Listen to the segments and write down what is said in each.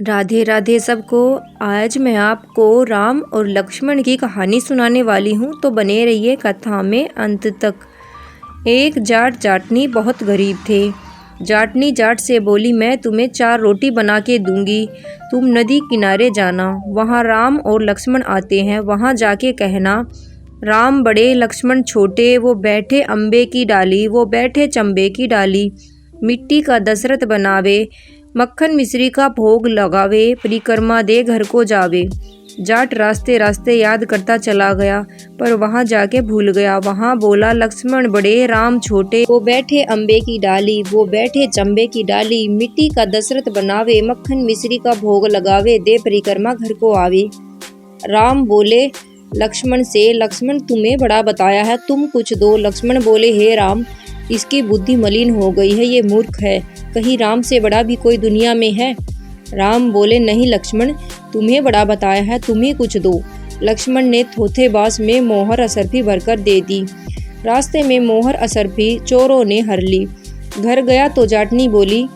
राधे राधे सबको। आज मैं आपको राम और लक्ष्मण की कहानी सुनाने वाली हूँ, तो बने रहिए कथा में अंत तक। एक जाट जाटनी बहुत गरीब थे। जाटनी जाट से बोली, मैं तुम्हें 4 रोटी बना के दूंगी, तुम नदी किनारे जाना, वहाँ राम और लक्ष्मण आते हैं, वहाँ जाके कहना राम बड़े लक्ष्मण छोटे, वो बैठे अम्बे की डाली, वो बैठे चंबे की डाली, मिट्टी का दशरथ बनावे, मक्खन मिश्री का भोग लगावे, परिक्रमा दे घर को जावे। जाट रास्ते रास्ते याद करता चला गया, पर वहाँ जाके भूल गया। वहाँ बोला, लक्ष्मण बड़े राम छोटे, वो बैठे अम्बे की डाली, वो बैठे चंबे की डाली, मिट्टी का दशरथ बनावे, मक्खन मिश्री का भोग लगावे, दे परिक्रमा घर को आवे। राम बोले लक्ष्मण से, लक्ष्मण तुम्हें बड़ा बताया है, तुम कुछ दो। लक्ष्मण बोले, हे राम, इसकी बुद्धि मलिन हो गई है, ये मूर्ख है, कहीं राम से बड़ा भी कोई दुनिया में है। राम बोले, नहीं लक्ष्मण, तुम्हें बड़ा बताया है, तुम ही कुछ दो। लक्ष्मण ने थोथे बांस में मोहर असरफी भरकर दे दी। रास्ते में मोहर असरफी चोरों ने हर ली। घर गया तो जाटनी बोली,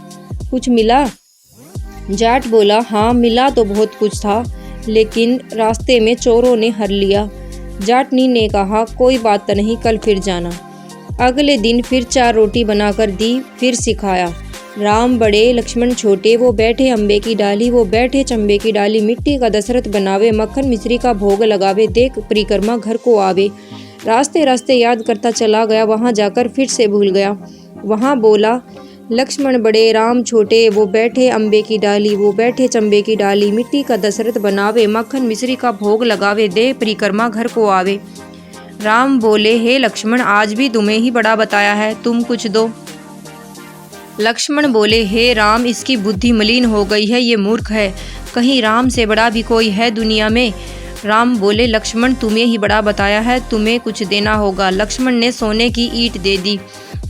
कुछ मिला? जाट बोला, हाँ मिला तो बहुत कुछ था, लेकिन रास्ते में चोरों ने हर लिया। जाटनी ने कहा, कोई बात नहीं, कल फिर जाना। अगले दिन फिर 4 रोटी बनाकर दी, फिर सिखाया राम बड़े लक्ष्मण छोटे, वो बैठे अम्बे की डाली, वो बैठे चंबे की डाली, मिट्टी का दशरथ बनावे, मक्खन मिश्री का भोग लगावे, देख परिक्रमा घर को आवे। रास्ते रास्ते याद करता चला गया, वहाँ जाकर फिर से भूल गया। वहाँ बोला, लक्ष्मण बड़े राम छोटे, वो बैठे अम्बे की डाली, वो बैठे चंबे की डाली, मिट्टी का दशरथ बनावे, मक्खन मिश्री का भोग लगावे, दे परिक्रमा घर को आवे। राम बोले, हे लक्ष्मण, आज भी तुम्हें ही बड़ा बताया है, तुम कुछ दो। लक्ष्मण बोले, हे राम, इसकी बुद्धि मलिन हो गई है, ये मूर्ख है, कहीं राम से बड़ा भी कोई है दुनिया में। राम बोले, लक्ष्मण तुम्हें ही बड़ा बताया है, तुम्हें कुछ देना होगा। लक्ष्मण ने सोने की ईंट दे दी।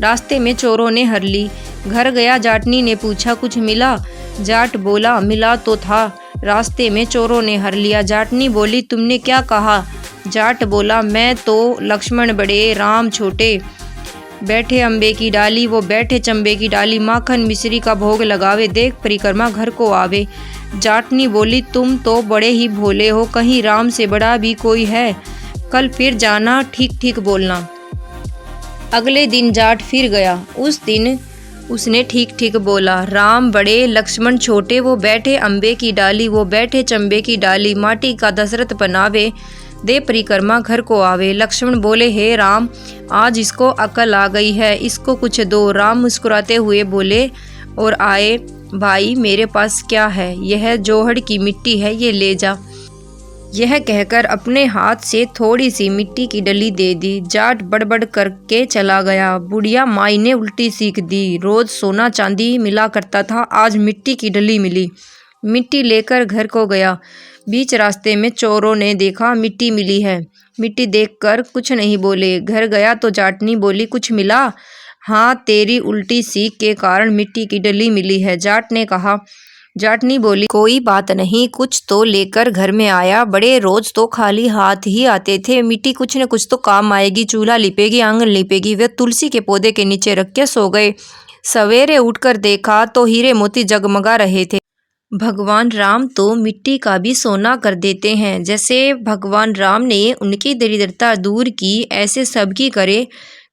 रास्ते में चोरों ने हर ली। घर गया, जाटनी ने पूछा, कुछ मिला? जाट बोला, मिला तो था, रास्ते में चोरों ने हर लिया। जाटनी बोली, तुमने क्या कहा? जाट बोला, मैं तो लक्ष्मण बड़े राम छोटे, बैठे अम्बे की डाली, वो बैठे चंबे की डाली, माखन मिश्री का भोग लगावे, देख परिक्रमा घर को आवे। जाटनी बोली, तुम तो बड़े ही भोले हो, कहीं राम से बड़ा भी कोई है, कल फिर जाना, ठीक ठीक बोलना। अगले दिन जाट फिर गया। उस दिन उसने ठीक ठीक बोला, राम बड़े लक्ष्मण छोटे, वो बैठे अम्बे की डाली, वो बैठे चंबे की डाली, माटी का दशरथ बनावे, दे परिक्रमा घर को आवे। लक्ष्मण बोले, हे राम, आज इसको अकल आ गई है, इसको कुछ दो। राम मुस्कुराते हुए बोले, और आए भाई, मेरे पास क्या है, यह जोहड़ की मिट्टी है, ये ले जा। यह कहकर अपने हाथ से थोड़ी सी मिट्टी की डली दे दी। जाट बड़बड़ करके चला गया। बुढ़िया माई ने उल्टी सीख दी। रोज सोना चांदी मिला करता था, आज मिट्टी की डली मिली। मिट्टी लेकर घर को गया। बीच रास्ते में चोरों ने देखा मिट्टी मिली है। मिट्टी देखकर कुछ नहीं बोले। घर गया तो जाटनी बोली, कुछ मिला? हाँ, तेरी उल्टी सीख के कारण मिट्टी की डली मिली है, जाट ने कहा। जाटनी बोली, कोई बात नहीं, कुछ तो लेकर घर में आया, बड़े रोज तो खाली हाथ ही आते थे, मिट्टी कुछ न कुछ तो काम आएगी, चूल्हा लिपेगी, आंगन लिपेगी। वे तुलसी के पौधे के नीचे रख के सो गए। सवेरे उठकर देखा तो हीरे मोती जगमगा रहे थे। भगवान राम तो मिट्टी का भी सोना कर देते हैं। जैसे भगवान राम ने उनकी दरिद्रता दूर की, ऐसे सबकी करे।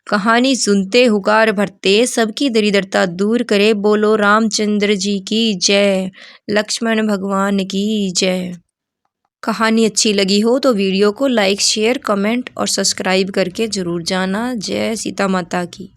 कहानी सुनते हुकार भरते, सबकी दरिद्रता दूर करे। बोलो रामचंद्र जी की जय, लक्ष्मण भगवान की जय। कहानी अच्छी लगी हो तो वीडियो को लाइक, शेयर, कमेंट और सब्सक्राइब करके जरूर जाना। जय सीता माता की।